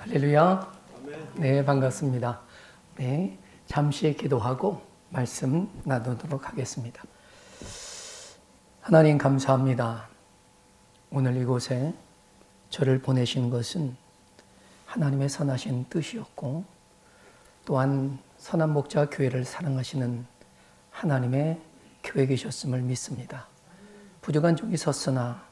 할렐루야. 네, 반갑습니다. 네, 잠시 기도하고 말씀 나누도록 하겠습니다. 하나님 감사합니다. 오늘 이곳에 저를 보내신 것은 하나님의 선하신 뜻이었고, 또한 선한 목자 교회를 사랑하시는 하나님의 계획이셨음을 믿습니다. 부족한 종이 섰으나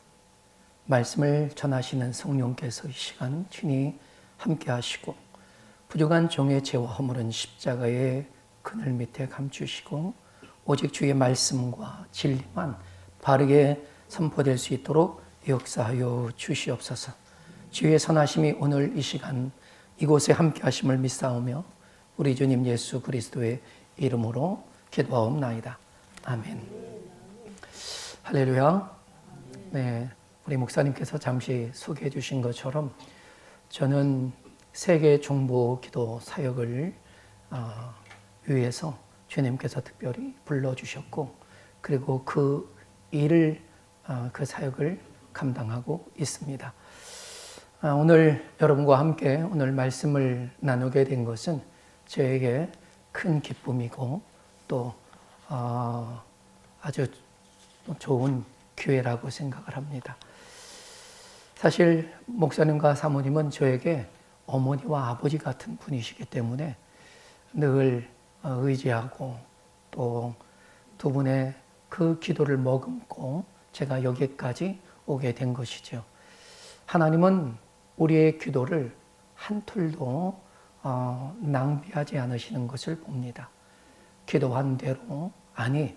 말씀을 전하시는 성령께서 이 시간 친히 함께 하시고, 부족한 종의 죄와 허물은 십자가의 그늘 밑에 감추시고, 오직 주의 말씀과 진리만 바르게 선포될 수 있도록 역사하여 주시옵소서. 주의 선하심이 오늘 이 시간 이곳에 함께 하심을 믿사오며 우리 주님 예수 그리스도의 이름으로 기도하옵나이다. 아멘. 할렐루야. 네, 우리 목사님께서 잠시 소개해 주신 것처럼 저는 세계 중보 기도 사역을 위해서 주님께서 특별히 불러주셨고, 그리고 그 일을, 그 사역을 감당하고 있습니다. 오늘 여러분과 함께 오늘 말씀을 나누게 된 것은 저에게 큰 기쁨이고 또 아주 좋은 기회라고 생각을 합니다. 사실 목사님과 사모님은 저에게 어머니와 아버지 같은 분이시기 때문에 늘 의지하고 또 두 분의 그 기도를 머금고 제가 여기까지 오게 된 것이죠. 하나님은 우리의 기도를 한 툴도 낭비하지 않으시는 것을 봅니다. 기도한 대로, 아니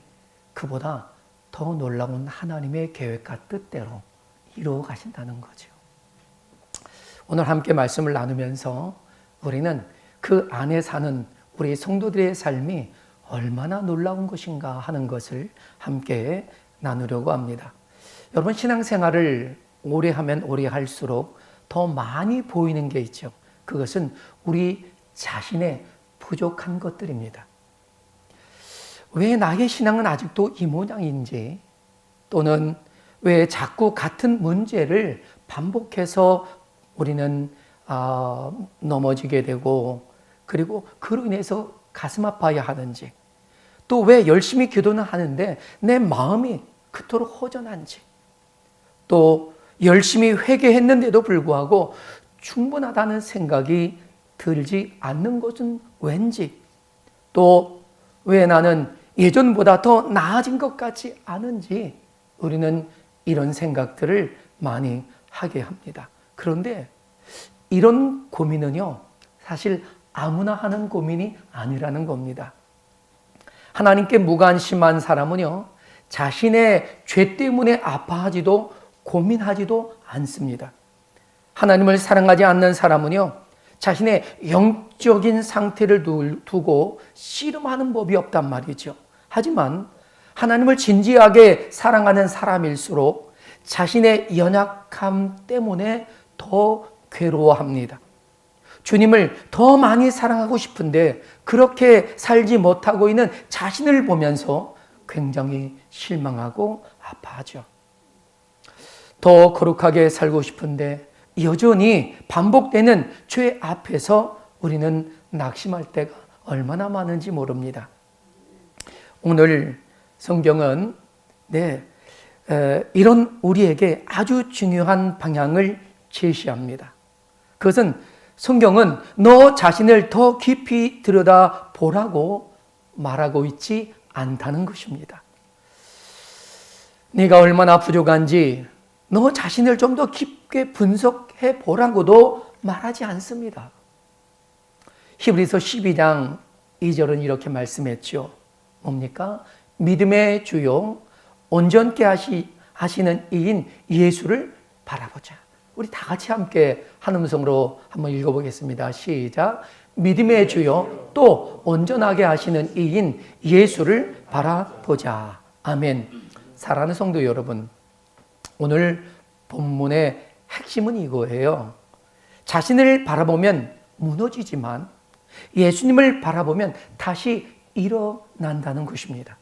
그보다 더 놀라운 하나님의 계획과 뜻대로 이루어 가신다는 거죠. 오늘 함께 말씀을 나누면서 우리는 그 안에 사는 우리 성도들의 삶이 얼마나 놀라운 것인가 하는 것을 함께 나누려고 합니다. 여러분, 신앙생활을 오래 하면 오래 할수록 더 많이 보이는 게 있죠. 그것은 우리 자신의 부족한 것들입니다. 왜 나의 신앙은 아직도 이 모양인지, 또는 왜 자꾸 같은 문제를 반복해서 우리는 넘어지게 되고, 그리고 그로 인해서 가슴 아파야 하는지, 또 왜 열심히 기도는 하는데 내 마음이 그토록 허전한지, 또 열심히 회개했는데도 불구하고 충분하다는 생각이 들지 않는 것은 왠지, 또 왜 나는 예전보다 더 나아진 것 같지 않은지 우리는 이런 생각들을 많이 하게 합니다. 그런데 이런 고민은요, 사실 아무나 하는 고민이 아니라는 겁니다. 하나님께 무관심한 사람은요, 자신의 죄 때문에 아파하지도 고민하지도 않습니다. 하나님을 사랑하지 않는 사람은요, 자신의 영적인 상태를 두고 씨름하는 법이 없단 말이죠. 하지만 하나님을 진지하게 사랑하는 사람일수록 자신의 연약함 때문에 더 괴로워합니다. 주님을 더 많이 사랑하고 싶은데 그렇게 살지 못하고 있는 자신을 보면서 굉장히 실망하고 아파하죠. 더 거룩하게 살고 싶은데 여전히 반복되는 죄 앞에서 우리는 낙심할 때가 얼마나 많은지 모릅니다. 오늘 성경은 이런 우리에게 아주 중요한 방향을 제시합니다. 그것은 성경은 너 자신을 더 깊이 들여다보라고 말하고 있지 않다는 것입니다. 네가 얼마나 부족한지 너 자신을 좀 더 깊게 분석해 보라고도 말하지 않습니다. 히브리서 12장 2절은 이렇게 말씀했죠. 뭡니까? 믿음의 주요 온전케 하시는 이인 예수를 바라보자. 우리 다 같이 함께 한 음성으로 한번 읽어보겠습니다. 시작. 믿음의 주요 또 온전하게 하시는 이인 예수를 바라보자. 아멘. 사랑하는 성도 여러분, 오늘 본문의 핵심은 이거예요. 자신을 바라보면 무너지지만 예수님을 바라보면 다시 일어난다는 것입니다.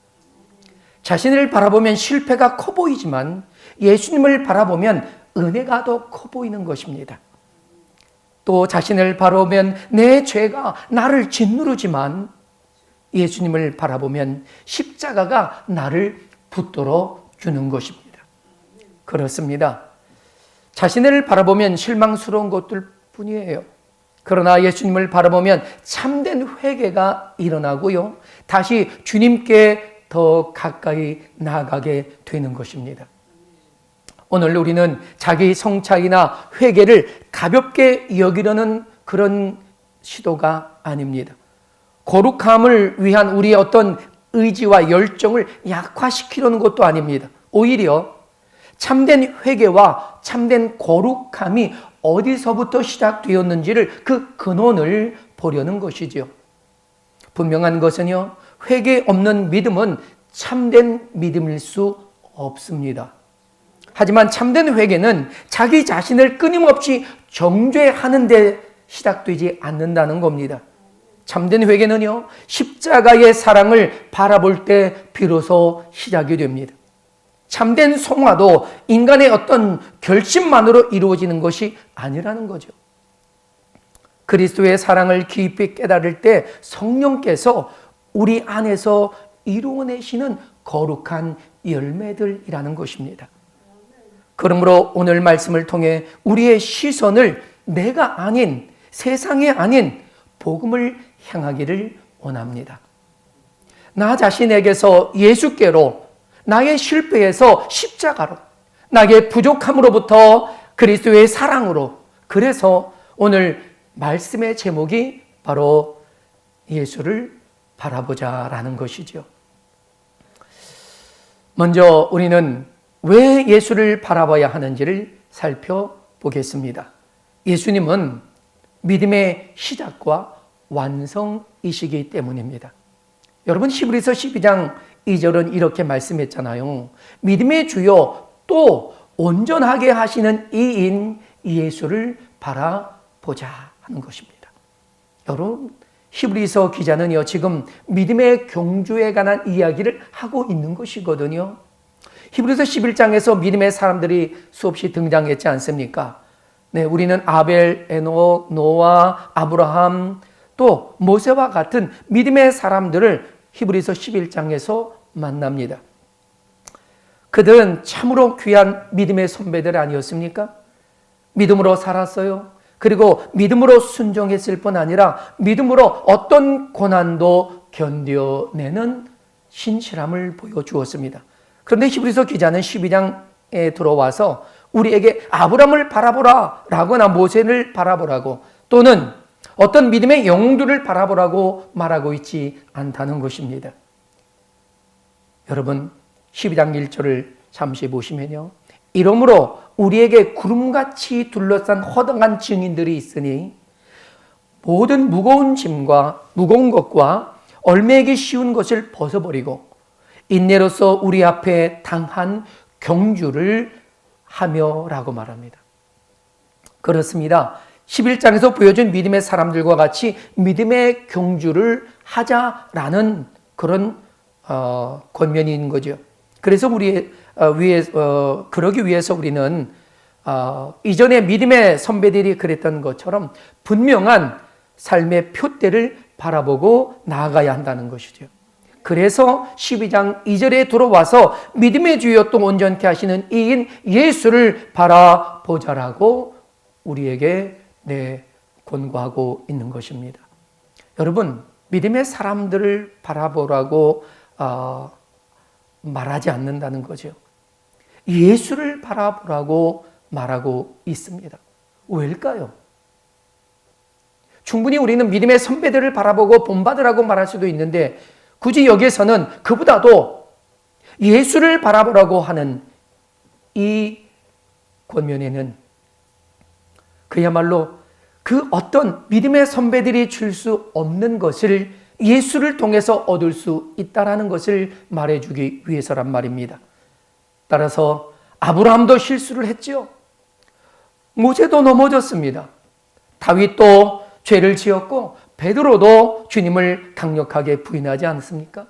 자신을 바라보면 실패가 커 보이지만 예수님을 바라보면 은혜가 더 커 보이는 것입니다. 또 자신을 바라보면 내 죄가 나를 짓누르지만 예수님을 바라보면 십자가가 나를 붙들어 주는 것입니다. 그렇습니다. 자신을 바라보면 실망스러운 것들 뿐이에요. 그러나 예수님을 바라보면 참된 회개가 일어나고요. 다시 주님께 더 가까이 나아가게 되는 것입니다. 오늘 우리는 자기 성찰이나 회개를 가볍게 여기려는 그런 시도가 아닙니다. 거룩함을 위한 우리의 어떤 의지와 열정을 약화시키려는 것도 아닙니다. 오히려 참된 회개와 참된 거룩함이 어디서부터 시작되었는지를 그 근원을 보려는 것이지요. 분명한 것은요, 회개 없는 믿음은 참된 믿음일 수 없습니다. 하지만 참된 회개는 자기 자신을 끊임없이 정죄하는 데 시작되지 않는다는 겁니다. 참된 회개는요, 십자가의 사랑을 바라볼 때 비로소 시작이 됩니다. 참된 성화도 인간의 어떤 결심만으로 이루어지는 것이 아니라는 거죠. 그리스도의 사랑을 깊이 깨달을 때 성령께서 우리 안에서 이루어내시는 거룩한 열매들이라는 것입니다. 그러므로 오늘 말씀을 통해 우리의 시선을 내가 아닌, 세상이 아닌 복음을 향하기를 원합니다. 나 자신에게서 예수께로, 나의 실패에서 십자가로, 나의 부족함으로부터 그리스도의 사랑으로. 그래서 오늘 말씀의 제목이 바로 예수를 바라보자라는 것이죠. 먼저 우리는 왜 예수를 바라봐야 하는지를 살펴보겠습니다. 예수님은 믿음의 시작과 완성이시기 때문입니다. 여러분, 히브리서 12장 2절은 이렇게 말씀했잖아요. 믿음의 주요 또 온전하게 하시는 이인 예수를 바라보자 하는 것입니다. 여러분, 히브리서 기자는요, 지금 믿음의 경주에 관한 이야기를 하고 있는 것이거든요. 히브리서 11장에서 믿음의 사람들이 수없이 등장했지 않습니까? 네, 우리는 아벨, 에녹, 노아, 아브라함, 또 모세와 같은 믿음의 사람들을 히브리서 11장에서 만납니다. 그들은 참으로 귀한 믿음의 선배들 아니었습니까? 믿음으로 살았어요. 그리고 믿음으로 순종했을 뿐 아니라 믿음으로 어떤 고난도 견뎌내는 신실함을 보여주었습니다. 그런데 히브리서 기자는 12장에 들어와서 우리에게 아브라함을 바라보라 라거나 모세를 바라보라고, 또는 어떤 믿음의 영웅들을 바라보라고 말하고 있지 않다는 것입니다. 여러분, 12장 1절을 잠시 보시면요, 이러므로 우리에게 구름같이 둘러싼 허당한 증인들이 있으니 모든 무거운 짐과 무거운 것과 얽매이기 쉬운 것을 벗어버리고 인내로서 우리 앞에 당한 경주를 하며 라고 말합니다. 그렇습니다. 11장에서 보여준 믿음의 사람들과 같이 믿음의 경주를 하자라는 그런 권면이 있는 거죠. 그래서 그러기 위해서 우리는 이전에 믿음의 선배들이 그랬던 것처럼 분명한 삶의 표대를 바라보고 나아가야 한다는 것이죠. 그래서 12장 2절에 들어와서 믿음의 주여 또 온전케 하시는 이인 예수를 바라보자라고 우리에게 권고하고 있는 것입니다. 여러분, 믿음의 사람들을 바라보라고 말하지 않는다는 거죠. 예수를 바라보라고 말하고 있습니다. 왜일까요? 충분히 우리는 믿음의 선배들을 바라보고 본받으라고 말할 수도 있는데 굳이 여기에서는 그보다도 예수를 바라보라고 하는 이 권면에는 그야말로 그 어떤 믿음의 선배들이 줄 수 없는 것을 예수를 통해서 얻을 수 있다는 것을 말해주기 위해서란 말입니다. 따라서 아브라함도 실수를 했죠. 모세도 넘어졌습니다. 다윗도 죄를 지었고 베드로도 주님을 강력하게 부인하지 않습니까?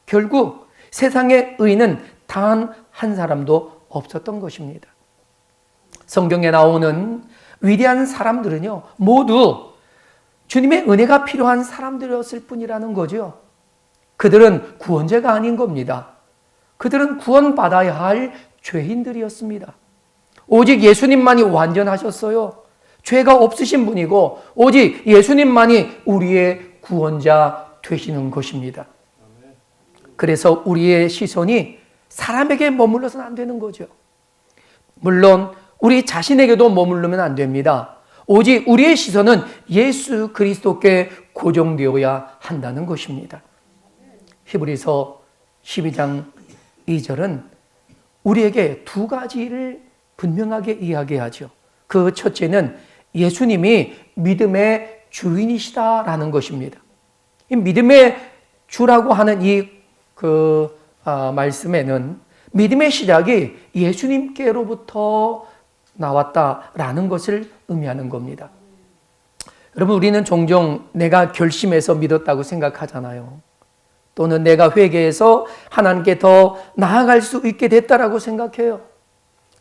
결국 세상의 의인은 단 한 사람도 없었던 것입니다. 성경에 나오는 위대한 사람들은요, 모두 주님의 은혜가 필요한 사람들이었을 뿐이라는 거죠. 그들은 구원자가 아닌 겁니다. 그들은 구원받아야 할 죄인들이었습니다. 오직 예수님만이 완전하셨어요. 죄가 없으신 분이고 오직 예수님만이 우리의 구원자 되시는 것입니다. 그래서 우리의 시선이 사람에게 머물러서는 안 되는 거죠. 물론 우리 자신에게도 머무르면 안 됩니다. 오직 우리의 시선은 예수 그리스도께 고정되어야 한다는 것입니다. 히브리서 12장 2절은 우리에게 두 가지를 분명하게 이야기하죠. 그 첫째는 예수님이 믿음의 주인이시다라는 것입니다. 이 믿음의 주라고 하는 말씀에는 믿음의 시작이 예수님께로부터 나왔다라는 것을 의미하는 겁니다. 여러분, 우리는 종종 내가 결심해서 믿었다고 생각하잖아요. 또는 내가 회개해서 하나님께 더 나아갈 수 있게 됐다라고 생각해요.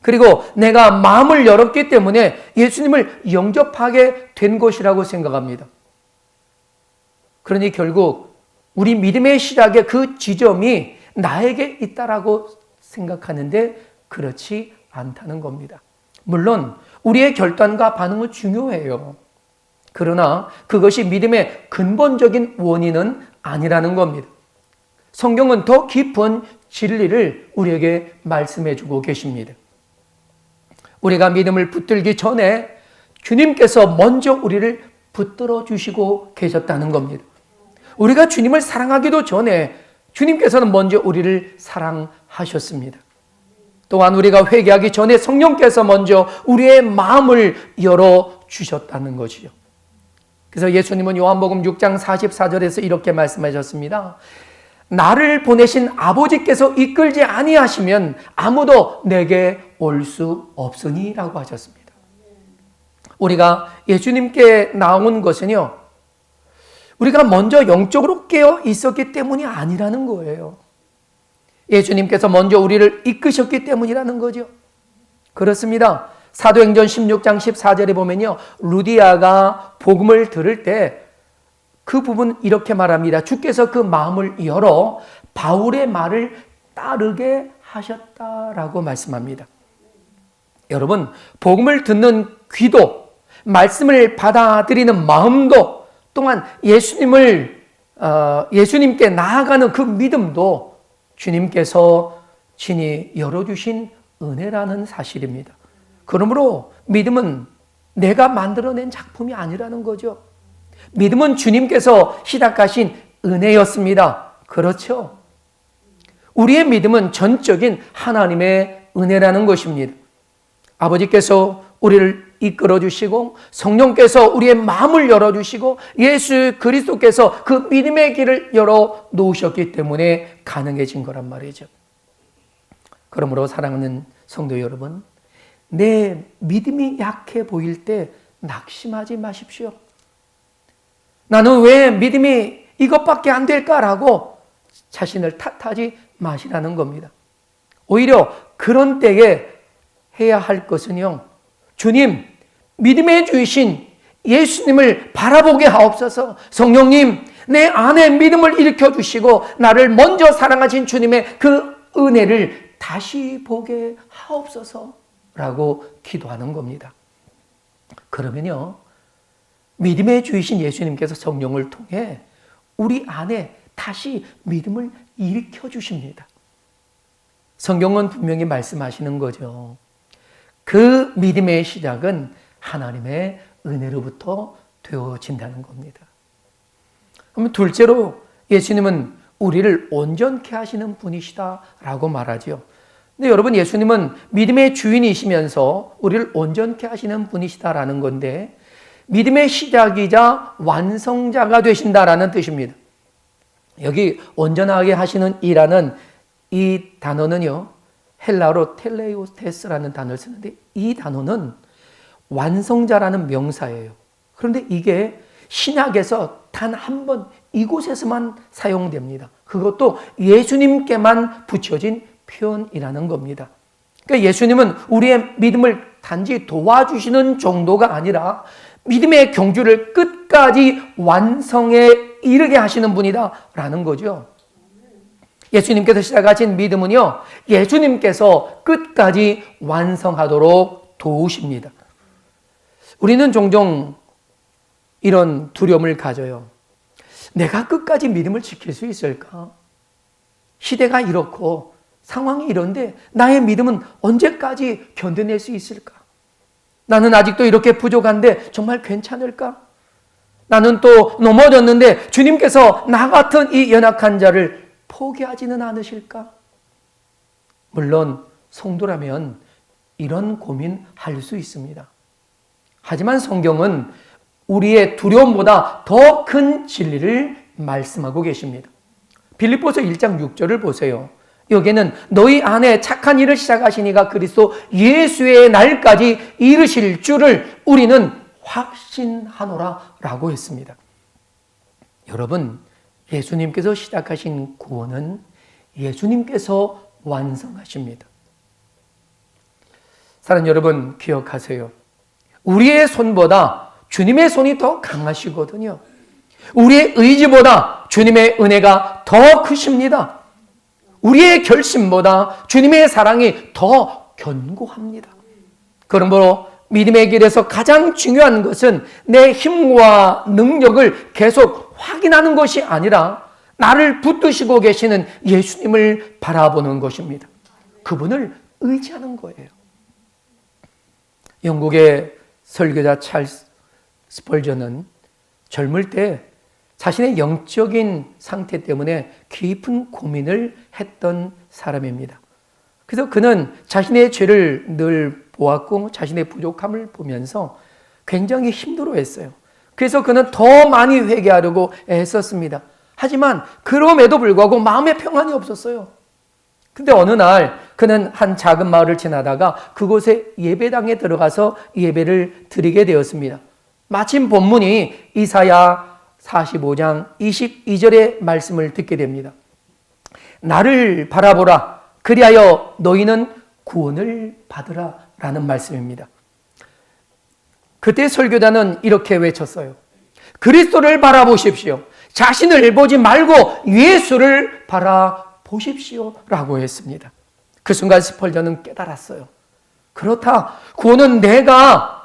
그리고 내가 마음을 열었기 때문에 예수님을 영접하게 된 것이라고 생각합니다. 그러니 결국 우리 믿음의 시작의 그 지점이 나에게 있다라고 생각하는데 그렇지 않다는 겁니다. 물론 우리의 결단과 반응은 중요해요. 그러나 그것이 믿음의 근본적인 원인은 아니라는 겁니다. 성경은 더 깊은 진리를 우리에게 말씀해 주고 계십니다. 우리가 믿음을 붙들기 전에 주님께서 먼저 우리를 붙들어 주시고 계셨다는 겁니다. 우리가 주님을 사랑하기도 전에 주님께서는 먼저 우리를 사랑하셨습니다. 또한 우리가 회개하기 전에 성령께서 먼저 우리의 마음을 열어주셨다는 것이죠. 그래서 예수님은 요한복음 6장 44절에서 이렇게 말씀하셨습니다. 나를 보내신 아버지께서 이끌지 아니하시면 아무도 내게 올 수 없으니 라고 하셨습니다. 우리가 예수님께 나온 것은요, 우리가 먼저 영적으로 깨어 있었기 때문이 아니라는 거예요. 예수님께서 먼저 우리를 이끄셨기 때문이라는 거죠. 그렇습니다. 사도행전 16장 14절에 보면요, 루디아가 복음을 들을 때 그 부분 이렇게 말합니다. 주께서 그 마음을 열어 바울의 말을 따르게 하셨다라고 말씀합니다. 여러분, 복음을 듣는 귀도, 말씀을 받아들이는 마음도, 또한 예수님께 나아가는 그 믿음도 주님께서 친히 열어주신 은혜라는 사실입니다. 그러므로 믿음은 내가 만들어낸 작품이 아니라는 거죠. 믿음은 주님께서 시작하신 은혜였습니다. 그렇죠? 우리의 믿음은 전적인 하나님의 은혜라는 것입니다. 아버지께서 우리를 이끌어 주시고 성령께서 우리의 마음을 열어주시고 예수 그리스도께서 그 믿음의 길을 열어 놓으셨기 때문에 가능해진 거란 말이죠. 그러므로 사랑하는 성도 여러분, 내 믿음이 약해 보일 때 낙심하지 마십시오. 나는 왜 믿음이 이것밖에 안 될까라고 자신을 탓하지 마시라는 겁니다. 오히려 그런 때에 해야 할 것은요, 주님, 믿음의 주이신 예수님을 바라보게 하옵소서. 성령님, 내 안에 믿음을 일으켜 주시고 나를 먼저 사랑하신 주님의 그 은혜를 다시 보게 하옵소서 라고 기도하는 겁니다. 그러면요, 믿음의 주이신 예수님께서 성령을 통해 우리 안에 다시 믿음을 일으켜 주십니다. 성경은 분명히 말씀하시는 거죠. 그 믿음의 시작은 하나님의 은혜로부터 되어진다는 겁니다. 그러면 둘째로 예수님은 우리를 온전케 하시는 분이시다라고 말하죠. 근데 여러분, 예수님은 믿음의 주인이시면서 우리를 온전케 하시는 분이시다라는 건데, 믿음의 시작이자 완성자가 되신다라는 뜻입니다. 여기 온전하게 하시는 이라는 이 단어는요, 헬라어로 텔레오테스라는 단어를 쓰는데 이 단어는 완성자라는 명사예요. 그런데 이게 신약에서 단 한 번 이곳에서만 사용됩니다. 그것도 예수님께만 붙여진 표현이라는 겁니다. 그러니까 예수님은 우리의 믿음을 단지 도와주시는 정도가 아니라 믿음의 경주를 끝까지 완성에 이르게 하시는 분이다라는 거죠. 예수님께서 시작하신 믿음은요, 예수님께서 끝까지 완성하도록 도우십니다. 우리는 종종 이런 두려움을 가져요. 내가 끝까지 믿음을 지킬 수 있을까? 시대가 이렇고 상황이 이런데 나의 믿음은 언제까지 견뎌낼 수 있을까? 나는 아직도 이렇게 부족한데 정말 괜찮을까? 나는 또 넘어졌는데 주님께서 나 같은 이 연약한 자를 포기하지는 않으실까? 물론 성도라면 이런 고민할 수 있습니다. 하지만 성경은 우리의 두려움보다 더 큰 진리를 말씀하고 계십니다. 빌립보서 1장 6절을 보세요. 여기에는 너희 안에 착한 일을 시작하신 이가 그리스도 예수의 날까지 이르실 줄을 우리는 확신하노라 라고 했습니다. 여러분, 예수님께서 시작하신 구원은 예수님께서 완성하십니다. 사랑하는 여러분, 기억하세요. 우리의 손보다 주님의 손이 더 강하시거든요. 우리의 의지보다 주님의 은혜가 더 크십니다. 우리의 결심보다 주님의 사랑이 더 견고합니다. 그러므로 믿음의 길에서 가장 중요한 것은 내 힘과 능력을 계속 확인하는 것이 아니라 나를 붙드시고 계시는 예수님을 바라보는 것입니다. 그분을 의지하는 거예요. 영국의 설교자 찰스 스펄전은 젊을 때 자신의 영적인 상태 때문에 깊은 고민을 했던 사람입니다. 그래서 그는 자신의 죄를 늘 보았고 자신의 부족함을 보면서 굉장히 힘들어했어요. 그래서 그는 더 많이 회개하려고 애썼습니다. 하지만 그럼에도 불구하고 마음에 평안이 없었어요. 근데 어느 날 그는 한 작은 마을을 지나다가 그곳에 예배당에 들어가서 예배를 드리게 되었습니다. 마침 본문이 이사야 45장 22절의 말씀을 듣게 됩니다. 나를 바라보라. 그리하여 너희는 구원을 받으라. 라는 말씀입니다. 그때 설교자는 이렇게 외쳤어요. 그리스도를 바라보십시오. 자신을 보지 말고 예수를 바라보십시오. 라고 했습니다. 그 순간 스펄전은 깨달았어요. 그렇다. 구원은 내가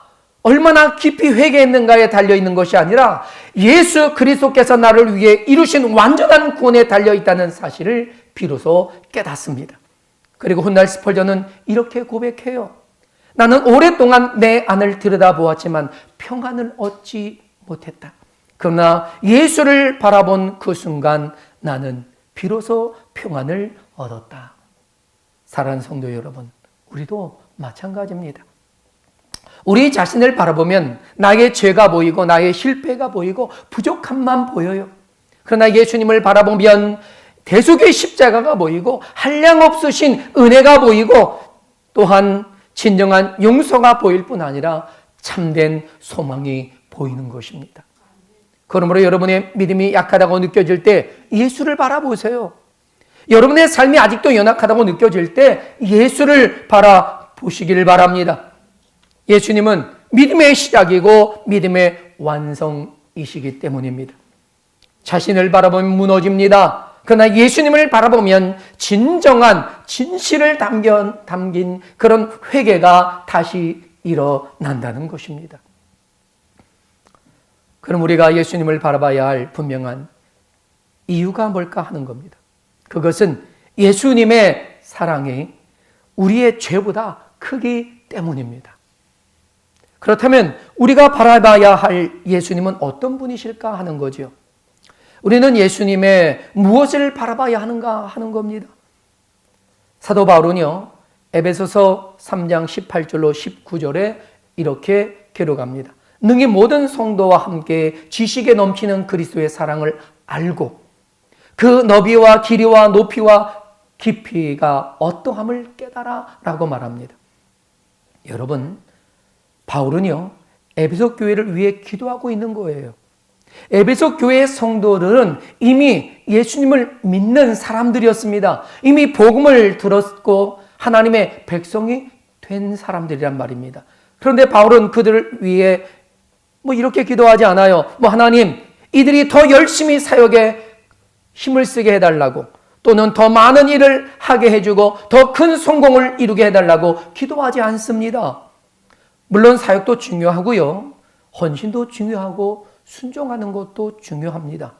얼마나 깊이 회개했는가에 달려있는 것이 아니라 예수 그리스도께서 나를 위해 이루신 완전한 구원에 달려있다는 사실을 비로소 깨닫습니다. 그리고 훗날 스펄전은 이렇게 고백해요. 나는 오랫동안 내 안을 들여다보았지만 평안을 얻지 못했다. 그러나 예수를 바라본 그 순간 나는 비로소 평안을 얻었다. 사랑하는 성도 여러분, 우리도 마찬가지입니다. 우리 자신을 바라보면 나의 죄가 보이고 나의 실패가 보이고 부족함만 보여요. 그러나 예수님을 바라보면 대속의 십자가가 보이고 한량없으신 은혜가 보이고 또한 진정한 용서가 보일 뿐 아니라 참된 소망이 보이는 것입니다. 그러므로 여러분의 믿음이 약하다고 느껴질 때 예수를 바라보세요. 여러분의 삶이 아직도 연약하다고 느껴질 때 예수를 바라보시기를 바랍니다. 예수님은 믿음의 시작이고 믿음의 완성이시기 때문입니다. 자신을 바라보면 무너집니다. 그러나 예수님을 바라보면 진정한 진실을 담긴 그런 회개가 다시 일어난다는 것입니다. 그럼 우리가 예수님을 바라봐야 할 분명한 이유가 뭘까 하는 겁니다. 그것은 예수님의 사랑이 우리의 죄보다 크기 때문입니다. 그렇다면 우리가 바라봐야 할 예수님은 어떤 분이실까 하는 거죠. 우리는 예수님의 무엇을 바라봐야 하는가 하는 겁니다. 사도 바울은요, 에베소서 3장 18절로 19절에 이렇게 기록합니다. 능히 모든 성도와 함께 지식에 넘치는 그리스도의 사랑을 알고 그 너비와 길이와 높이와 깊이가 어떠함을 깨달아 라고 말합니다. 여러분, 바울은요, 에베소 교회를 위해 기도하고 있는 거예요. 에베소 교회의 성도들은 이미 예수님을 믿는 사람들이었습니다. 이미 복음을 들었고 하나님의 백성이 된 사람들이란 말입니다. 그런데 바울은 그들을 위해 이렇게 기도하지 않아요. 하나님, 이들이 더 열심히 사역에 힘을 쓰게 해달라고, 또는 더 많은 일을 하게 해주고 더 큰 성공을 이루게 해달라고 기도하지 않습니다. 물론 사역도 중요하고요, 헌신도 중요하고 순종하는 것도 중요합니다.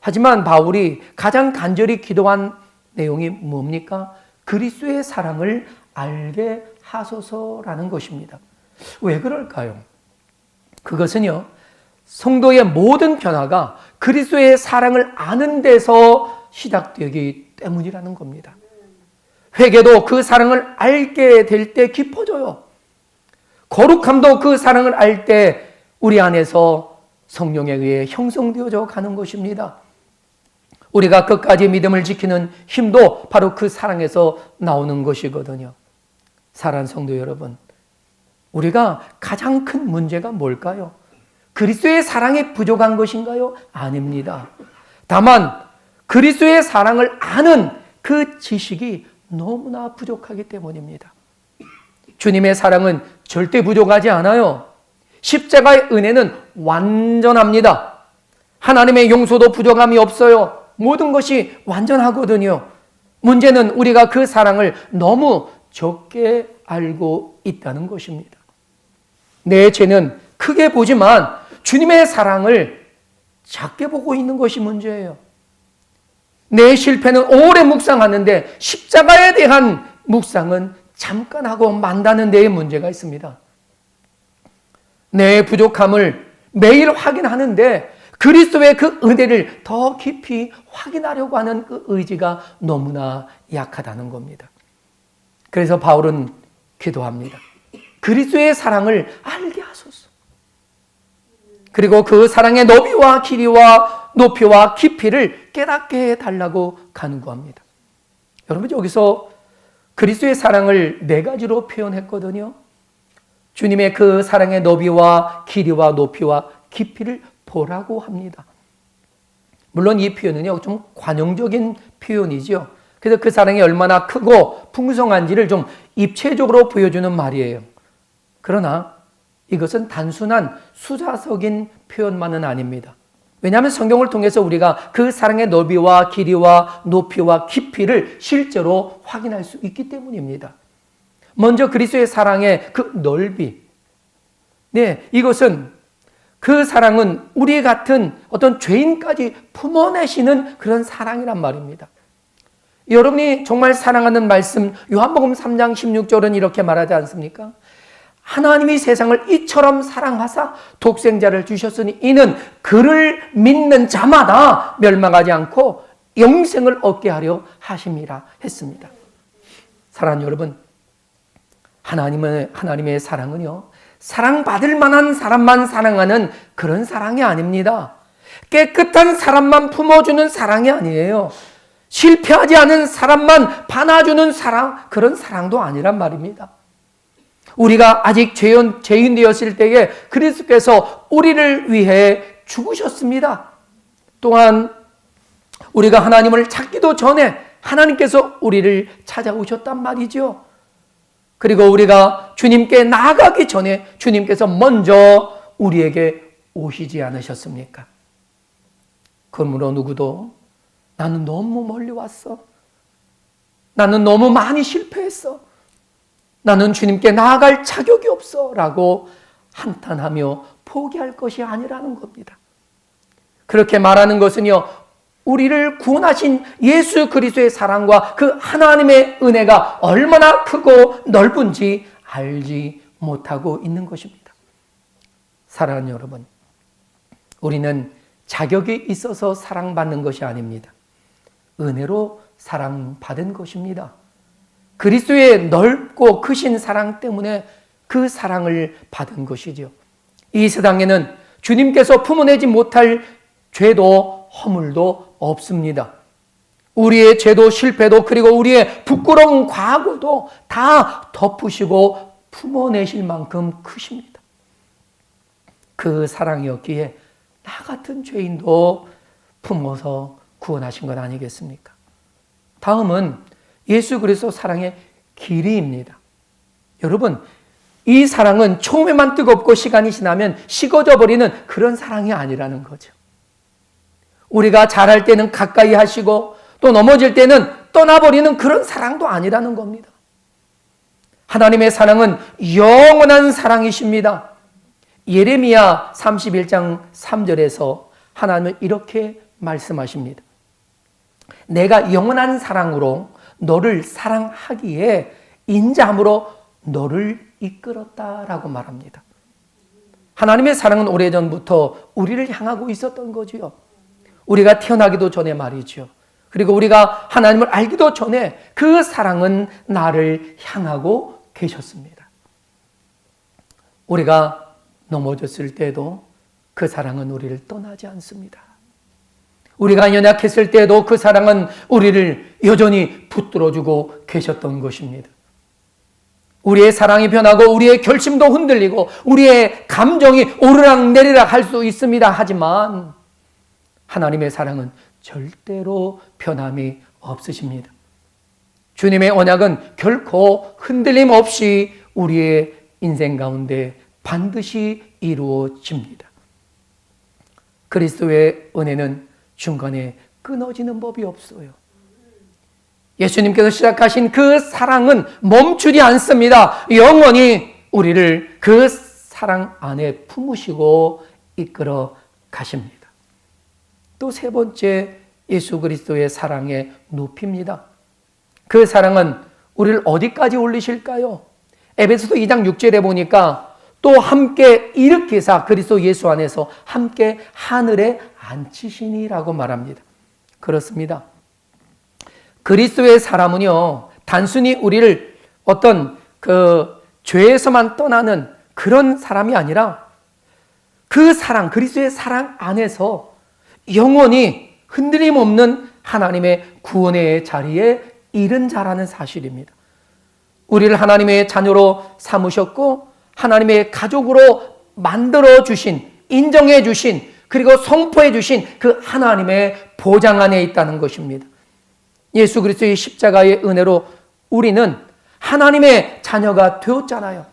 하지만 바울이 가장 간절히 기도한 내용이 뭡니까? 그리스도의 사랑을 알게 하소서라는 것입니다. 왜 그럴까요? 그것은요, 성도의 모든 변화가 그리스도의 사랑을 아는 데서 시작되기 때문이라는 겁니다. 회개도 그 사랑을 알게 될 때 깊어져요. 거룩함도 그 사랑을 알 때 우리 안에서 성령에 의해 형성되어져 가는 것입니다. 우리가 끝까지 믿음을 지키는 힘도 바로 그 사랑에서 나오는 것이거든요. 사랑하는 성도 여러분, 우리가 가장 큰 문제가 뭘까요? 그리스도의 사랑이 부족한 것인가요? 아닙니다. 다만 그리스도의 사랑을 아는 그 지식이 너무나 부족하기 때문입니다. 주님의 사랑은 절대 부족하지 않아요. 십자가의 은혜는 완전합니다. 하나님의 용서도 부족함이 없어요. 모든 것이 완전하거든요. 문제는 우리가 그 사랑을 너무 적게 알고 있다는 것입니다. 내 죄는 크게 보지만 주님의 사랑을 작게 보고 있는 것이 문제예요. 내 실패는 오래 묵상하는데 십자가에 대한 묵상은 잠깐 하고 만다는 데에 문제가 있습니다. 내 부족함을 매일 확인하는데 그리스도의 그 은혜를 더 깊이 확인하려고 하는 그 의지가 너무나 약하다는 겁니다. 그래서 바울은 기도합니다. 그리스도의 사랑을 알게 하소서. 그리고 그 사랑의 너비와 길이와 높이와 깊이를 깨닫게 해달라고 간구합니다. 여러분, 여기서 그리스도의 사랑을 네 가지로 표현했거든요. 주님의 그 사랑의 너비와 길이와 높이와 깊이를 보라고 합니다. 물론 이 표현은요, 좀 관용적인 표현이죠. 그래서 그 사랑이 얼마나 크고 풍성한지를 좀 입체적으로 보여주는 말이에요. 그러나 이것은 단순한 수자적인 표현만은 아닙니다. 왜냐하면 성경을 통해서 우리가 그 사랑의 너비와 길이와 높이와 깊이를 실제로 확인할 수 있기 때문입니다. 먼저 그리스도의 사랑의 그 넓이. 이것은 그 사랑은 우리 같은 어떤 죄인까지 품어내시는 그런 사랑이란 말입니다. 여러분이 정말 사랑하는 말씀, 요한복음 3장 16절은 이렇게 말하지 않습니까? 하나님이 세상을 이처럼 사랑하사 독생자를 주셨으니 이는 그를 믿는 자마다 멸망하지 않고 영생을 얻게 하려 하심이라 했습니다. 사랑하는 여러분, 하나님의 사랑은요, 사랑받을 만한 사람만 사랑하는 그런 사랑이 아닙니다. 깨끗한 사람만 품어주는 사랑이 아니에요. 실패하지 않은 사람만 반아주는 사랑, 그런 사랑도 아니란 말입니다. 우리가 아직 죄인 되었을 때에 그리스도께서 우리를 위해 죽으셨습니다. 또한 우리가 하나님을 찾기도 전에 하나님께서 우리를 찾아오셨단 말이죠. 그리고 우리가 주님께 나아가기 전에 주님께서 먼저 우리에게 오시지 않으셨습니까? 그러므로 누구도 나는 너무 멀리 왔어. 나는 너무 많이 실패했어. 나는 주님께 나아갈 자격이 없어. 라고 한탄하며 포기할 것이 아니라는 겁니다. 그렇게 말하는 것은요, 우리를 구원하신 예수 그리스도의 사랑과 그 하나님의 은혜가 얼마나 크고 넓은지 알지 못하고 있는 것입니다. 사랑하는 여러분, 우리는 자격이 있어서 사랑받는 것이 아닙니다. 은혜로 사랑받은 것입니다. 그리스도의 넓고 크신 사랑 때문에 그 사랑을 받은 것이죠. 이 세상에는 주님께서 품어내지 못할 죄도 허물도 없습니다. 우리의 죄도 실패도 그리고 우리의 부끄러운 과거도 다 덮으시고 품어내실 만큼 크십니다. 그 사랑이었기에 나 같은 죄인도 품어서 구원하신 것 아니겠습니까? 다음은 예수 그리스도 사랑의 길이입니다. 여러분, 이 사랑은 처음에만 뜨겁고 시간이 지나면 식어져 버리는 그런 사랑이 아니라는 거죠. 우리가 잘할 때는 가까이 하시고 또 넘어질 때는 떠나버리는 그런 사랑도 아니라는 겁니다. 하나님의 사랑은 영원한 사랑이십니다. 예레미야 31장 3절에서 하나님은 이렇게 말씀하십니다. 내가 영원한 사랑으로 너를 사랑하기에 인자함으로 너를 이끌었다라고 말합니다. 하나님의 사랑은 오래전부터 우리를 향하고 있었던 거지요. 우리가 태어나기도 전에 말이죠. 그리고 우리가 하나님을 알기도 전에 그 사랑은 나를 향하고 계셨습니다. 우리가 넘어졌을 때도 그 사랑은 우리를 떠나지 않습니다. 우리가 연약했을 때도 그 사랑은 우리를 여전히 붙들어주고 계셨던 것입니다. 우리의 사랑이 변하고 우리의 결심도 흔들리고 우리의 감정이 오르락내리락 할 수 있습니다. 하지만 하나님의 사랑은 절대로 변함이 없으십니다. 주님의 언약은 결코 흔들림 없이 우리의 인생 가운데 반드시 이루어집니다. 그리스도의 은혜는 중간에 끊어지는 법이 없어요. 예수님께서 시작하신 그 사랑은 멈추지 않습니다. 영원히 우리를 그 사랑 안에 품으시고 이끌어 가십니다. 또 세 번째, 예수 그리스도의 사랑의 높이입니다. 그 사랑은 우리를 어디까지 올리실까요? 에베소서 2장 6절에 보니까 또 함께 일으키사 그리스도 예수 안에서 함께 하늘에 앉히시니라고 말합니다. 그렇습니다. 그리스도의 사람은요, 단순히 우리를 어떤 그 죄에서만 떠나는 그런 사람이 아니라 그 사랑, 그리스도의 사랑 안에서 영원히 흔들림 없는 하나님의 구원의 자리에 이른 자라는 사실입니다. 우리를 하나님의 자녀로 삼으셨고 하나님의 가족으로 만들어 주신, 인정해 주신, 그리고 선포해 주신 그 하나님의 보장 안에 있다는 것입니다. 예수 그리스도의 십자가의 은혜로 우리는 하나님의 자녀가 되었잖아요.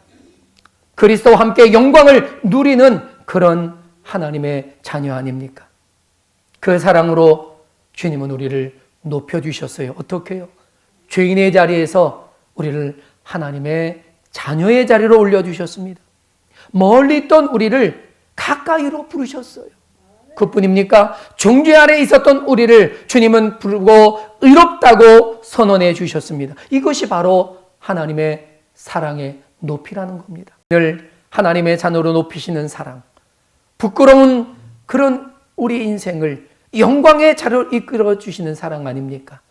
그리스도와 함께 영광을 누리는 그런 하나님의 자녀 아닙니까? 그 사랑으로 주님은 우리를 높여주셨어요. 어떻게 해요? 죄인의 자리에서 우리를 하나님의 자녀의 자리로 올려주셨습니다. 멀리 있던 우리를 가까이로 부르셨어요. 그뿐입니까? 정죄 아래 있었던 우리를 주님은 부르고 의롭다고 선언해 주셨습니다. 이것이 바로 하나님의 사랑의 높이라는 겁니다. 늘 하나님의 자녀로 높이시는 사랑, 부끄러운 그런 우리 인생을 영광의 자리로 이끌어 주시는 사랑 아닙니까?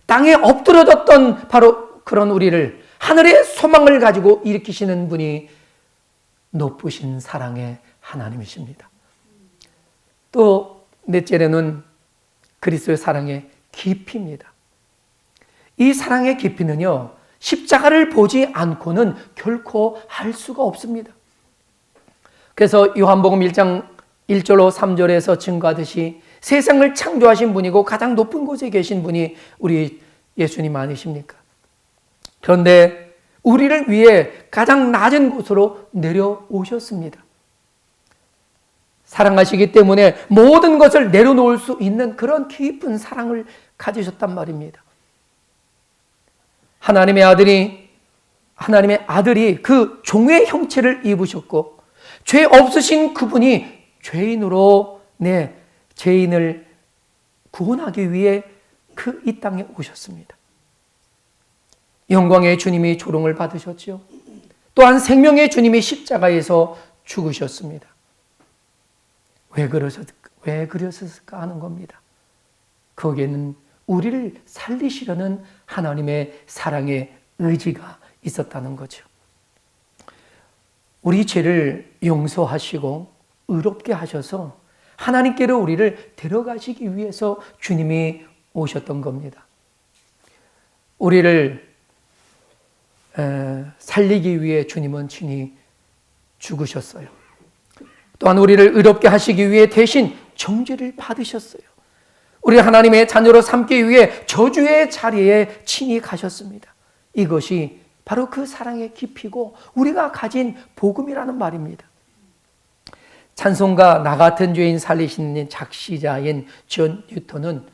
땅에 엎드려졌던 바로 그런 우리를 하늘의 소망을 가지고 일으키시는 분이 높으신 사랑의 하나님이십니다. 또 넷째로는 그리스도의 사랑의 깊이입니다. 이 사랑의 깊이는요, 십자가를 보지 않고는 결코 알 수가 없습니다. 그래서 요한복음 1장 1절로 3절에서 증거하듯이 세상을 창조하신 분이고 가장 높은 곳에 계신 분이 우리 예수님 아니십니까? 그런데 우리를 위해 가장 낮은 곳으로 내려오셨습니다. 사랑하시기 때문에 모든 것을 내려놓을 수 있는 그런 깊은 사랑을 가지셨단 말입니다. 하나님의 아들이 그 종의 형체를 입으셨고 죄 없으신 그분이 죄인으로 죄인을 구원하기 위해 그 이 땅에 오셨습니다. 영광의 주님이 조롱을 받으셨죠. 또한 생명의 주님이 십자가에서 죽으셨습니다. 왜 그러셨을까 하는 겁니다. 거기에는 우리를 살리시려는 하나님의 사랑의 의지가 있었다는 거죠. 우리 죄를 용서하시고 의롭게 하셔서 하나님께로 우리를 데려가시기 위해서 주님이 오셨던 겁니다. 우리를 살리기 위해 주님은 친히 죽으셨어요. 또한 우리를 의롭게 하시기 위해 대신 정죄를 받으셨어요. 우리 하나님의 자녀로 삼기 위해 저주의 자리에 친히 가셨습니다. 이것이 바로 그 사랑의 깊이고 우리가 가진 복음이라는 말입니다. 찬송가 나 같은 죄인 살리시는 작시자인 존 뉴턴은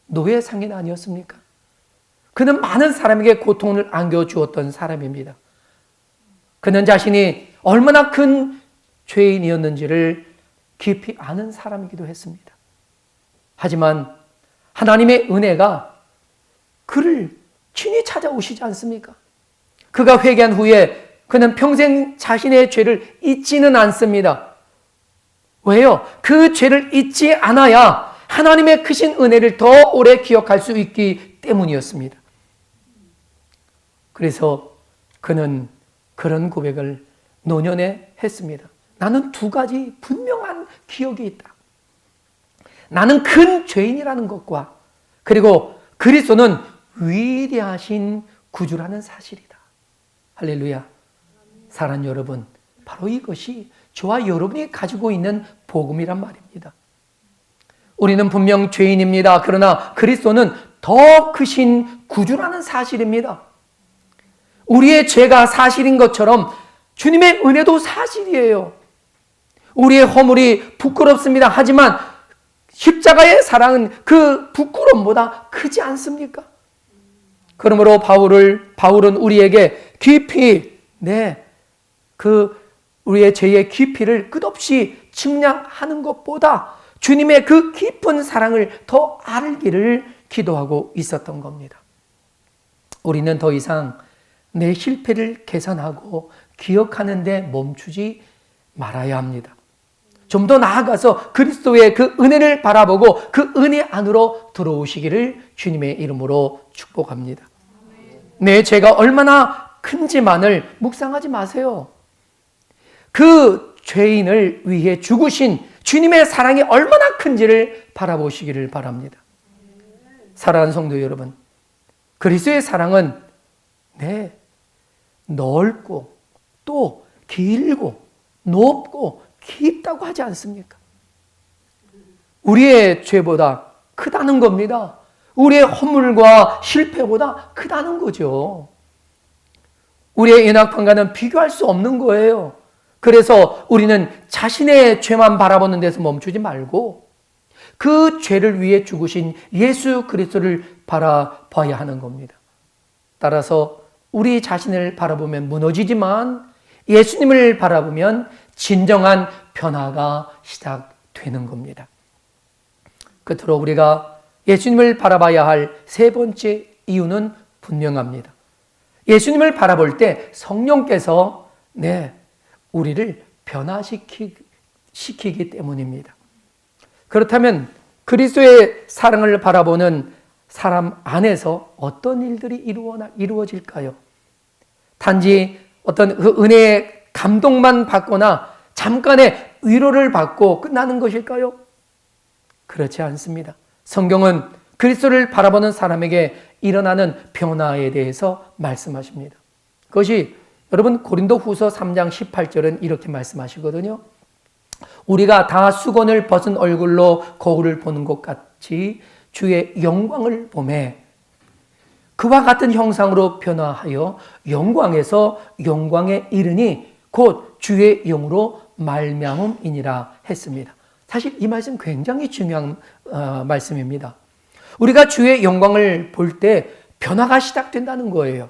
노예 상인 아니었습니까? 그는 많은 사람에게 고통을 안겨주었던 사람입니다. 그는 자신이 얼마나 큰 죄인이었는지를 깊이 아는 사람이기도 했습니다. 하지만 하나님의 은혜가 그를 친히 찾아오시지 않습니까? 그가 회개한 후에 그는 평생 자신의 죄를 잊지는 않습니다. 왜요? 그 죄를 잊지 않아야 하나님의 크신 은혜를 더 오래 기억할 수 있기 때문이었습니다. 그래서 그는 그런 고백을 노년에 했습니다. 나는 두 가지 분명한 기억이 있다. 나는 큰 죄인이라는 것과 그리고 그리스도는 위대하신 구주라는 사실이다. 할렐루야. 사랑하는 여러분, 바로 이것이 저와 여러분이 가지고 있는 복음이란 말입니다. 우리는 분명 죄인입니다. 그러나 그리스도는 더 크신 구주라는 사실입니다. 우리의 죄가 사실인 것처럼 주님의 은혜도 사실이에요. 우리의 허물이 부끄럽습니다. 하지만 십자가의 사랑은 그 부끄러움보다 크지 않습니까? 그러므로 바울은 우리에게 깊이 우리의 죄의 깊이를 끝없이 측량하는 것보다 주님의 그 깊은 사랑을 더 알기를 기도하고 있었던 겁니다. 우리는 더 이상 내 실패를 계산하고 기억하는 데 멈추지 말아야 합니다. 좀 더 나아가서 그리스도의 그 은혜를 바라보고 그 은혜 안으로 들어오시기를 주님의 이름으로 축복합니다. 내 죄가 얼마나 큰지만을 묵상하지 마세요. 그 죄인을 위해 죽으신 주님의 사랑이 얼마나 큰지를 바라보시기를 바랍니다. 사랑하는 성도 여러분, 그리스도의 사랑은 넓고 또 길고 높고 깊다고 하지 않습니까? 우리의 죄보다 크다는 겁니다. 우리의 허물과 실패보다 크다는 거죠. 우리의 연약함과는 비교할 수 없는 거예요. 그래서 우리는 자신의 죄만 바라보는 데서 멈추지 말고 그 죄를 위해 죽으신 예수 그리스도를 바라봐야 하는 겁니다. 따라서 우리 자신을 바라보면 무너지지만 예수님을 바라보면 진정한 변화가 시작되는 겁니다. 끝으로 우리가 예수님을 바라봐야 할 세 번째 이유는 분명합니다. 예수님을 바라볼 때 성령께서 우리를 변화시키기 때문입니다. 그렇다면 그리스도의 사랑을 바라보는 사람 안에서 어떤 일들이 이루어질까요? 단지 어떤 그 은혜의 감동만 받거나 잠깐의 위로를 받고 끝나는 것일까요? 그렇지 않습니다. 성경은 그리스도를 바라보는 사람에게 일어나는 변화에 대해서 말씀하십니다. 그것이 여러분 고린도 후서 3장 18절은 이렇게 말씀하시거든요. 우리가 다 수건을 벗은 얼굴로 거울을 보는 것 같이 주의 영광을 보매 그와 같은 형상으로 변화하여 영광에서 영광에 이르니 곧 주의 영으로 말미암음이니라 했습니다. 사실 이 말씀 굉장히 중요한 말씀입니다. 우리가 주의 영광을 볼 때 변화가 시작된다는 거예요.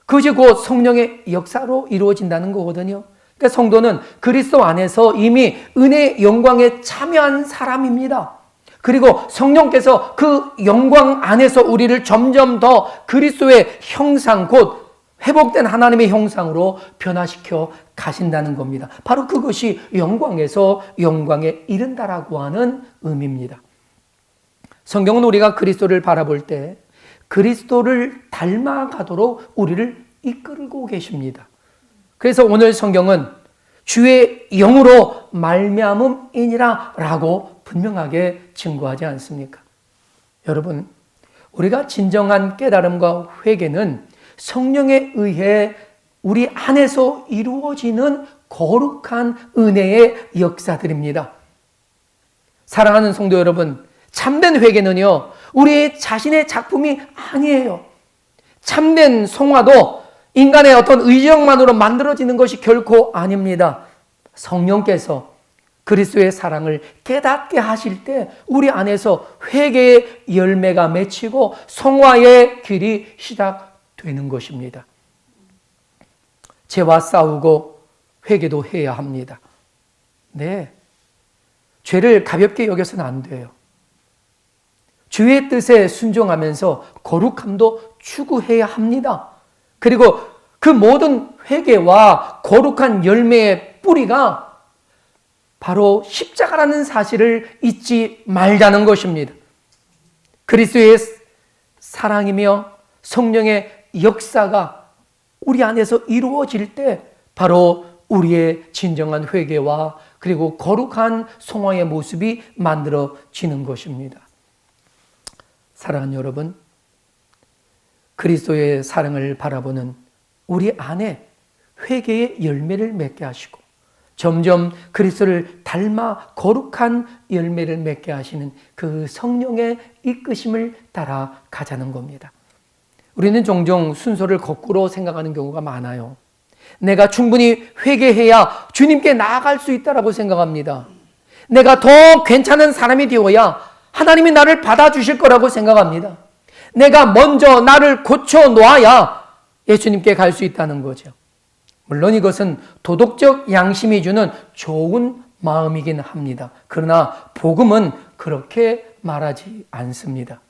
그것이 곧 성령의 역사로 이루어진다는 거거든요. 그러니까 성도는 그리스도 안에서 이미 은혜의 영광에 참여한 사람입니다. 그리고 성령께서 그 영광 안에서 우리를 점점 더 그리스도의 형상, 곧 회복된 하나님의 형상으로 변화시켜 가신다는 겁니다. 바로 그것이 영광에서 영광에 이른다라고 하는 의미입니다. 성경은 우리가 그리스도를 바라볼 때 그리스도를 닮아가도록 우리를 이끌고 계십니다. 그래서 오늘 성경은 주의 영으로 말미암음이니라 라고 분명하게 증거하지 않습니까? 여러분, 우리가 진정한 깨달음과 회개는 성령에 의해 우리 안에서 이루어지는 거룩한 은혜의 역사들입니다. 사랑하는 성도 여러분, 참된 회개는요, 우리 자신의 작품이 아니에요. 참된 성화도 인간의 어떤 의지력만으로 만들어지는 것이 결코 아닙니다. 성령께서 그리스도의 사랑을 깨닫게 하실 때 우리 안에서 회개의 열매가 맺히고 성화의 길이 시작되는 것입니다. 죄와 싸우고 회개도 해야 합니다. 네, 죄를 가볍게 여겨서는 안 돼요. 주의 뜻에 순종하면서 거룩함도 추구해야 합니다. 그리고 그 모든 회개와 거룩한 열매의 뿌리가 바로 십자가라는 사실을 잊지 말자는 것입니다. 그리스도의 사랑이며 성령의 역사가 우리 안에서 이루어질 때 바로 우리의 진정한 회개와 그리고 거룩한 성화의 모습이 만들어지는 것입니다. 사랑하는 여러분, 그리스도의 사랑을 바라보는 우리 안에 회개의 열매를 맺게 하시고 점점 그리스도를 닮아 거룩한 열매를 맺게 하시는 그 성령의 이끄심을 따라가자는 겁니다. 우리는 종종 순서를 거꾸로 생각하는 경우가 많아요. 내가 충분히 회개해야 주님께 나아갈 수 있다고 생각합니다. 내가 더 괜찮은 사람이 되어야 하나님이 나를 받아주실 거라고 생각합니다. 내가 먼저 나를 고쳐놓아야 예수님께 갈 수 있다는 거죠. 물론 이것은 도덕적 양심이 주는 좋은 마음이긴 합니다. 그러나 복음은 그렇게 말하지 않습니다.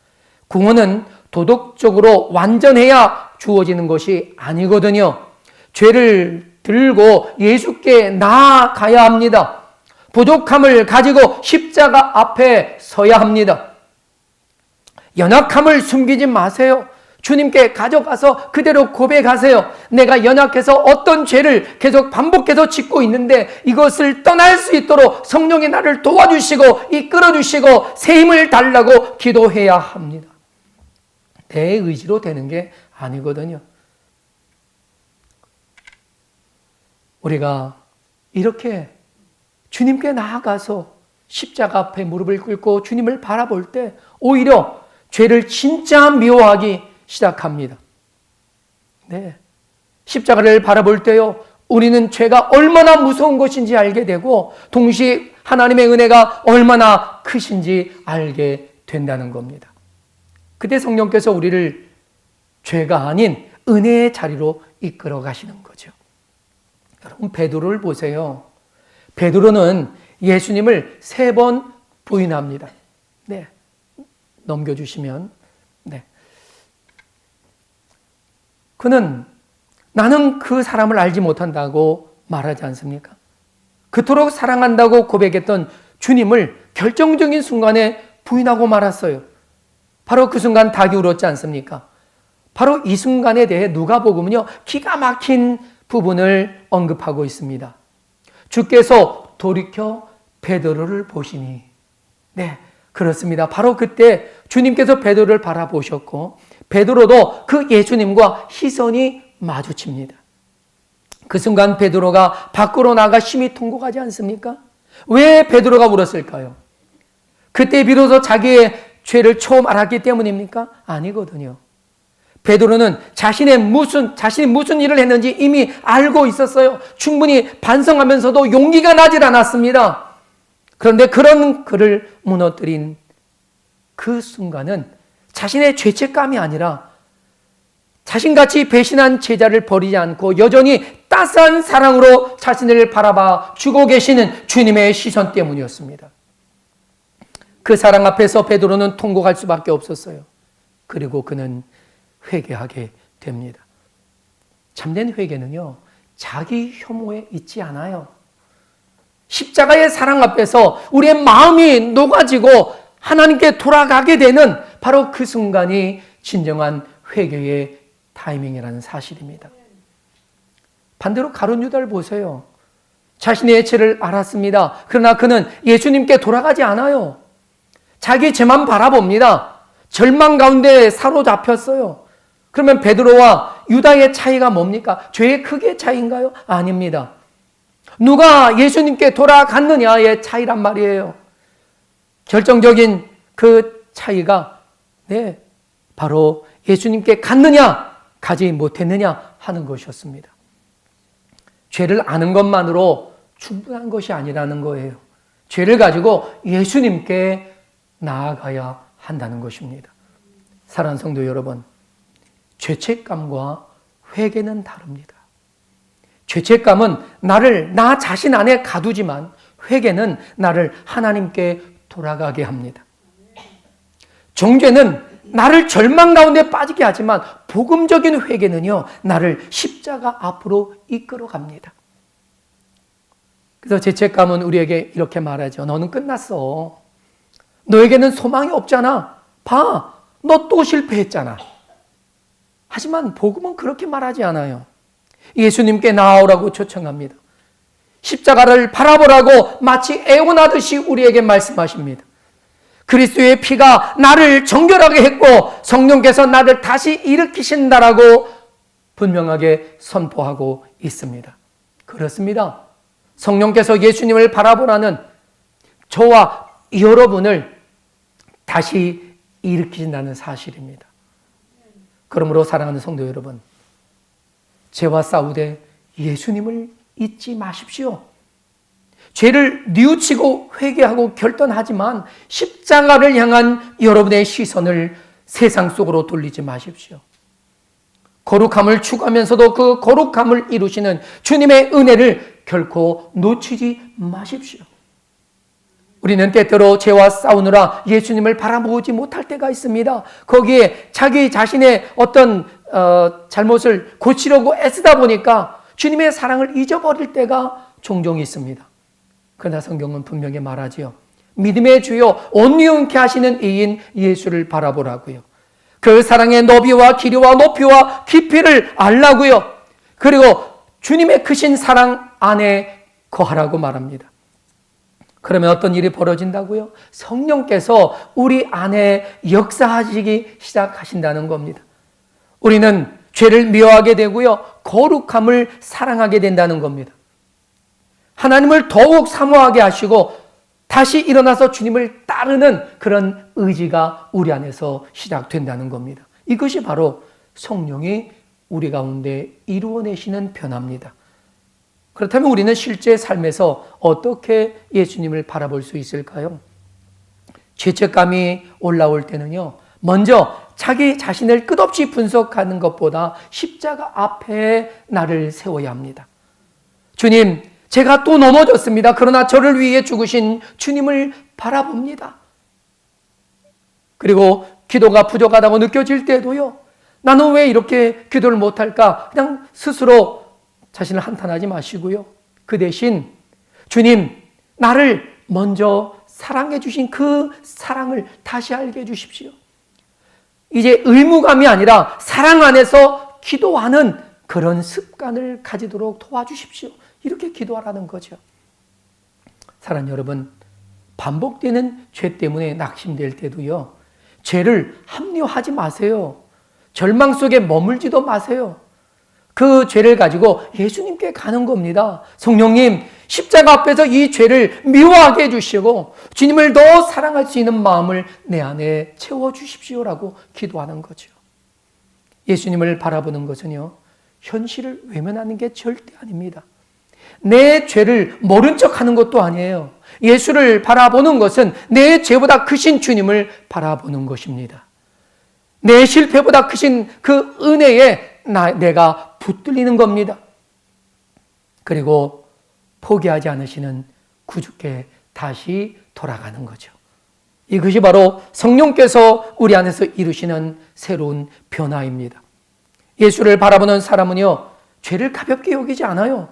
구원은 도덕적으로 완전해야 주어지는 것이 아니거든요. 죄를 들고 예수께 나아가야 합니다. 부족함을 가지고 십자가 앞에 서야 합니다. 연약함을 숨기지 마세요. 주님께 가져가서 그대로 고백하세요. 내가 연약해서 어떤 죄를 계속 반복해서 짓고 있는데 이것을 떠날 수 있도록 성령이 나를 도와주시고 이끌어주시고 새 힘을 달라고 기도해야 합니다. 내 의지로 되는 게 아니거든요. 우리가 이렇게 주님께 나아가서 십자가 앞에 무릎을 꿇고 주님을 바라볼 때 오히려 죄를 진짜 미워하기 시작합니다. 네. 십자가를 바라볼 때요, 우리는 죄가 얼마나 무서운 것인지 알게 되고 동시에 하나님의 은혜가 얼마나 크신지 알게 된다는 겁니다. 그때 성령께서 우리를 죄가 아닌 은혜의 자리로 이끌어 가시는 거죠. 여러분, 베드로를 보세요. 베드로는 예수님을 3번 부인합니다. 네. 넘겨주시면. 네. 그는 나는 그 사람을 알지 못한다고 말하지 않습니까? 그토록 사랑한다고 고백했던 주님을 결정적인 순간에 부인하고 말았어요. 바로 그 순간 닭이 울었지 않습니까? 바로 이 순간에 대해 누가복음은요, 기가 막힌 부분을 언급하고 있습니다. 주께서 돌이켜 베드로를 보시니, 네, 그렇습니다. 바로 그때 주님께서 베드로를 바라보셨고 베드로도 그 예수님과 시선이 마주칩니다. 그 순간 베드로가 밖으로 나가 심히 통곡하지 않습니까? 왜 베드로가 울었을까요? 그때 비로소 자기의 죄를 처음 알았기 때문입니까? 아니거든요. 베드로는 자신이 무슨 일을 했는지 이미 알고 있었어요. 충분히 반성하면서도 용기가 나질 않았습니다. 그런데 그런 그를 무너뜨린 그 순간은 자신의 죄책감이 아니라 자신같이 배신한 제자를 버리지 않고 여전히 따스한 사랑으로 자신을 바라봐 주고 계시는 주님의 시선 때문이었습니다. 그 사랑 앞에서 베드로는 통곡할 수밖에 없었어요. 그리고 그는 회개하게 됩니다. 참된 회개는요, 자기 혐오에 있지 않아요. 십자가의 사랑 앞에서 우리의 마음이 녹아지고 하나님께 돌아가게 되는 바로 그 순간이 진정한 회개의 타이밍이라는 사실입니다. 반대로 가룟 유다를 보세요. 자신의 죄를 알았습니다. 그러나 그는 예수님께 돌아가지 않아요. 자기 죄만 바라봅니다. 절망 가운데 사로잡혔어요. 그러면 베드로와 유다의 차이가 뭡니까? 죄의 크기의 차이인가요? 아닙니다. 누가 예수님께 돌아갔느냐의 차이란 말이에요. 결정적인 그 차이가 바로 예수님께 갔느냐 가지 못했느냐 하는 것이었습니다. 죄를 아는 것만으로 충분한 것이 아니라는 거예요. 죄를 가지고 예수님께 나아가야 한다는 것입니다. 사랑하는 성도 여러분, 죄책감과 회개는 다릅니다. 죄책감은 나 자신 안에 가두지만 회개는 나를 하나님께 돌아가게 합니다. 정죄는 나를 절망 가운데 빠지게 하지만 복음적인 회개는요, 나를 십자가 앞으로 이끌어갑니다. 그래서 죄책감은 우리에게 이렇게 말하죠. 너는 끝났어. 너에게는 소망이 없잖아. 봐, 너 또 실패했잖아. 하지만 복음은 그렇게 말하지 않아요. 예수님께 나아오라고 초청합니다. 십자가를 바라보라고 마치 애원하듯이 우리에게 말씀하십니다. 그리스도의 피가 나를 정결하게 했고 성령께서 나를 다시 일으키신다라고 분명하게 선포하고 있습니다. 그렇습니다. 성령께서 예수님을 바라보라는 저와 여러분을 다시 일으키신다는 사실입니다. 그러므로 사랑하는 성도 여러분, 죄와 싸우되 예수님을 잊지 마십시오. 죄를 뉘우치고 회개하고 결단하지만 십자가를 향한 여러분의 시선을 세상 속으로 돌리지 마십시오. 거룩함을 추구하면서도 그 거룩함을 이루시는 주님의 은혜를 결코 놓치지 마십시오. 우리는 때때로 죄와 싸우느라 예수님을 바라보지 못할 때가 있습니다. 거기에 자기 자신의 어떤 잘못을 고치려고 애쓰다 보니까 주님의 사랑을 잊어버릴 때가 종종 있습니다. 그러나 성경은 분명히 말하지요. 믿음의 주요 온유케 하시는 이인 예수를 바라보라고요. 그 사랑의 너비와 길이와 높이와 깊이를 알라고요. 그리고 주님의 크신 사랑 안에 거하라고 말합니다. 그러면 어떤 일이 벌어진다고요? 성령께서 우리 안에 역사하시기 시작하신다는 겁니다. 우리는 죄를 미워하게 되고요. 거룩함을 사랑하게 된다는 겁니다. 하나님을 더욱 사모하게 하시고 다시 일어나서 주님을 따르는 그런 의지가 우리 안에서 시작된다는 겁니다. 이것이 바로 성령이 우리 가운데 이루어내시는 변화입니다. 그렇다면 우리는 실제 삶에서 어떻게 예수님을 바라볼 수 있을까요? 죄책감이 올라올 때는요, 먼저 자기 자신을 끝없이 분석하는 것보다 십자가 앞에 나를 세워야 합니다. 주님, 제가 또 넘어졌습니다. 그러나 저를 위해 죽으신 주님을 바라봅니다. 그리고 기도가 부족하다고 느껴질 때도요, 나는 왜 이렇게 기도를 못할까? 그냥 스스로 자신을 한탄하지 마시고요. 그 대신 주님, 나를 먼저 사랑해 주신 그 사랑을 다시 알게 해 주십시오. 이제 의무감이 아니라 사랑 안에서 기도하는 그런 습관을 가지도록 도와주십시오. 이렇게 기도하라는 거죠. 사랑하는 여러분, 반복되는 죄 때문에 낙심될 때도요, 죄를 합리화하지 마세요. 절망 속에 머물지도 마세요. 그 죄를 가지고 예수님께 가는 겁니다. 성령님, 십자가 앞에서 이 죄를 미워하게 해주시고 주님을 더 사랑할 수 있는 마음을 내 안에 채워주십시오라고 기도하는 거죠. 예수님을 바라보는 것은요, 현실을 외면하는 게 절대 아닙니다. 내 죄를 모른 척하는 것도 아니에요. 예수를 바라보는 것은 내 죄보다 크신 주님을 바라보는 것입니다. 내 실패보다 크신 그 은혜에 내가 붙들리는 겁니다. 그리고 포기하지 않으시는 구주께 다시 돌아가는 거죠. 이것이 바로 성령께서 우리 안에서 이루시는 새로운 변화입니다. 예수를 바라보는 사람은요, 죄를 가볍게 여기지 않아요.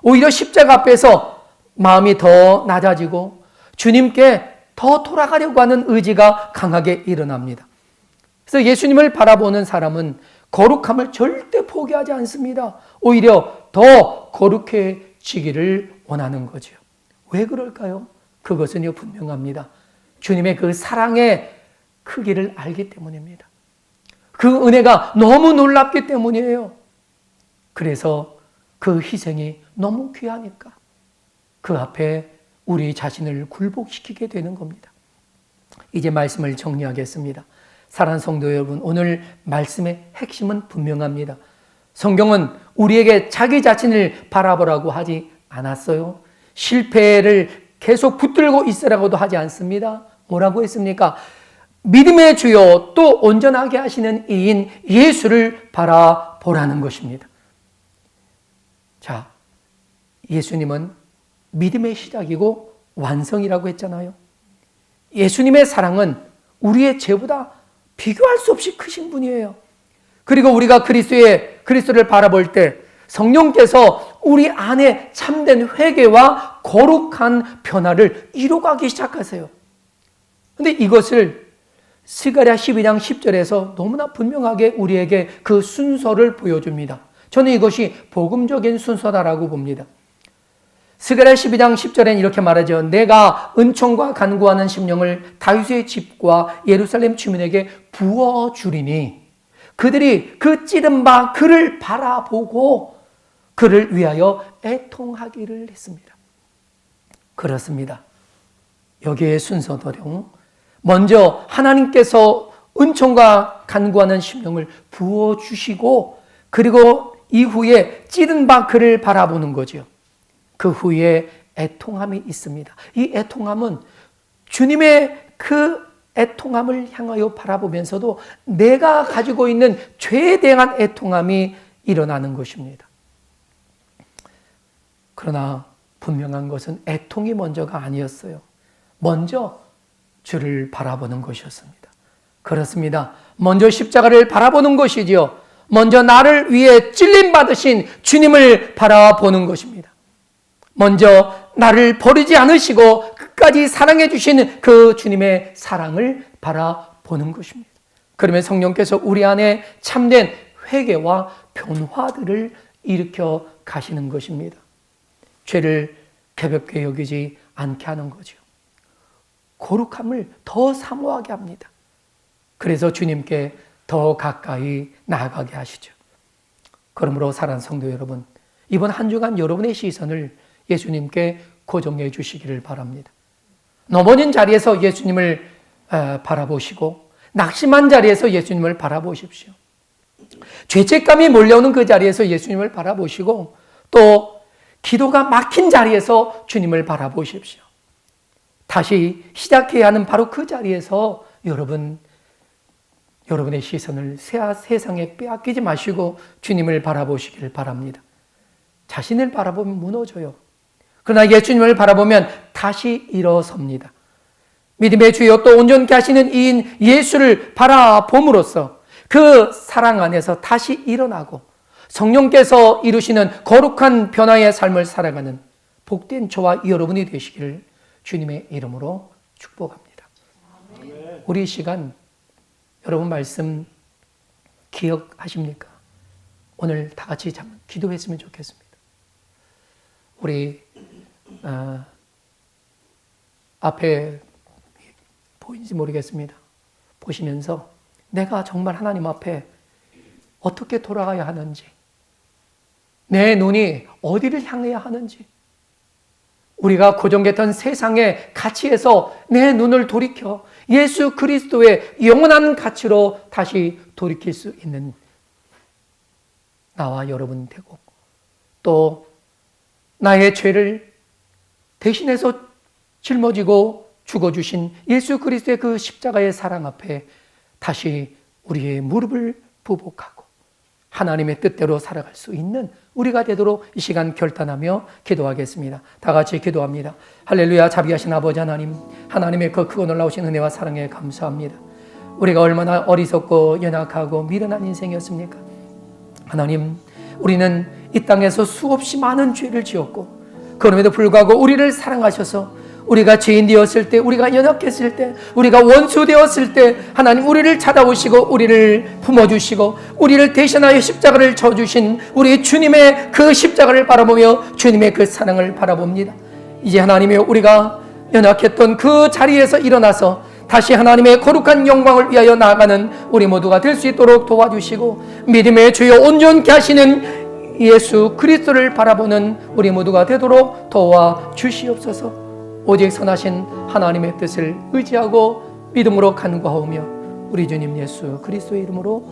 오히려 십자가 앞에서 마음이 더 낮아지고 주님께 더 돌아가려고 하는 의지가 강하게 일어납니다. 그래서 예수님을 바라보는 사람은 거룩함을 절대 포기하지 않습니다. 오히려 더 거룩해지기를 원하는 거죠. 왜 그럴까요? 그것은요, 분명합니다. 주님의 그 사랑의 크기를 알기 때문입니다. 그 은혜가 너무 놀랍기 때문이에요. 그래서 그 희생이 너무 귀하니까 그 앞에 우리 자신을 굴복시키게 되는 겁니다. 이제 말씀을 정리하겠습니다. 사랑하는 성도 여러분, 오늘 말씀의 핵심은 분명합니다. 성경은 우리에게 자기 자신을 바라보라고 하지 않았어요. 실패를 계속 붙들고 있으라고도 하지 않습니다. 뭐라고 했습니까? 믿음의 주요 또 온전하게 하시는 이인 예수를 바라보라는 것입니다. 자, 예수님은 믿음의 시작이고 완성이라고 했잖아요. 예수님의 사랑은 우리의 죄보다 비교할 수 없이 크신 분이에요. 그리고 우리가 그리스도를 바라볼 때 성령께서 우리 안에 참된 회개와 거룩한 변화를 이루어가기 시작하세요. 그런데 이것을 스가랴 12장 10절에서 너무나 분명하게 우리에게 그 순서를 보여줍니다. 저는 이것이 복음적인 순서다라고 봅니다. 스가랴 12장 10절엔 이렇게 말하죠. 내가 은총과 간구하는 심령을 다윗의 집과 예루살렘 주민에게 부어주리니 그들이 그 찌른 바 그를 바라보고 그를 위하여 애통하기를 했습니다. 그렇습니다. 여기에 순서대로 먼저 하나님께서 은총과 간구하는 심령을 부어주시고 그리고 이후에 찌른 바 그를 바라보는 거죠. 그 후에 애통함이 있습니다. 이 애통함은 주님의 그 애통함을 향하여 바라보면서도 내가 가지고 있는 죄에 대한 애통함이 일어나는 것입니다. 그러나 분명한 것은 애통이 먼저가 아니었어요. 먼저 주를 바라보는 것이었습니다. 그렇습니다. 먼저 십자가를 바라보는 것이지요. 먼저 나를 위해 찔림받으신 주님을 바라보는 것입니다. 먼저 나를 버리지 않으시고 끝까지 사랑해 주신 그 주님의 사랑을 바라보는 것입니다. 그러면 성령께서 우리 안에 참된 회개와 변화들을 일으켜 가시는 것입니다. 죄를 가볍게 여기지 않게 하는 거죠. 거룩함을 더 사모하게 합니다. 그래서 주님께 더 가까이 나아가게 하시죠. 그러므로 사랑하는 성도 여러분, 이번 한 주간 여러분의 시선을 예수님께 고정해 주시기를 바랍니다. 넘어진 자리에서 예수님을 바라보시고 낙심한 자리에서 예수님을 바라보십시오. 죄책감이 몰려오는 그 자리에서 예수님을 바라보시고 또 기도가 막힌 자리에서 주님을 바라보십시오. 다시 시작해야 하는 바로 그 자리에서 여러분의 시선을 세상에 빼앗기지 마시고 주님을 바라보시길 바랍니다. 자신을 바라보면 무너져요. 그러나 예수님을 바라보면 다시 일어섭니다. 믿음의 주여 또 온전케 하시는 이인 예수를 바라봄으로써 그 사랑 안에서 다시 일어나고 성령께서 이루시는 거룩한 변화의 삶을 살아가는 복된 저와 여러분이 되시기를 주님의 이름으로 축복합니다. 우리 시간 여러분 말씀 기억하십니까? 오늘 다 같이 기도했으면 좋겠습니다. 우리 앞에 보이는지 모르겠습니다. 보시면서 내가 정말 하나님 앞에 어떻게 돌아가야 하는지, 내 눈이 어디를 향해야 하는지, 우리가 고정됐던 세상의 가치에서 내 눈을 돌이켜 예수 그리스도의 영원한 가치로 다시 돌이킬 수 있는 나와 여러분 되고 또 나의 죄를 대신해서 짊어지고 죽어주신 예수 그리스도의 그 십자가의 사랑 앞에 다시 우리의 무릎을 부복하고 하나님의 뜻대로 살아갈 수 있는 우리가 되도록 이 시간 결단하며 기도하겠습니다. 다 같이 기도합니다. 할렐루야. 자비하신 아버지 하나님, 하나님의 그 크고 놀라우신 은혜와 사랑에 감사합니다. 우리가 얼마나 어리석고 연약하고 미련한 인생이었습니까? 하나님, 우리는 이 땅에서 수없이 많은 죄를 지었고 그럼에도 불구하고 우리를 사랑하셔서 우리가 죄인 되었을 때, 우리가 연약했을 때, 우리가 원수 되었을 때 하나님 우리를 찾아오시고 우리를 품어주시고 우리를 대신하여 십자가를 져주신 우리 주님의 그 십자가를 바라보며 주님의 그 사랑을 바라봅니다. 이제 하나님의 우리가 연약했던 그 자리에서 일어나서 다시 하나님의 거룩한 영광을 위하여 나아가는 우리 모두가 될 수 있도록 도와주시고 믿음의 주여 온전케 하시는 예수 그리스도를 바라보는 우리 모두가 되도록 도와주시옵소서. 오직 선하신 하나님의 뜻을 의지하고 믿음으로 간구하오며 우리 주님 예수 그리스도의 이름으로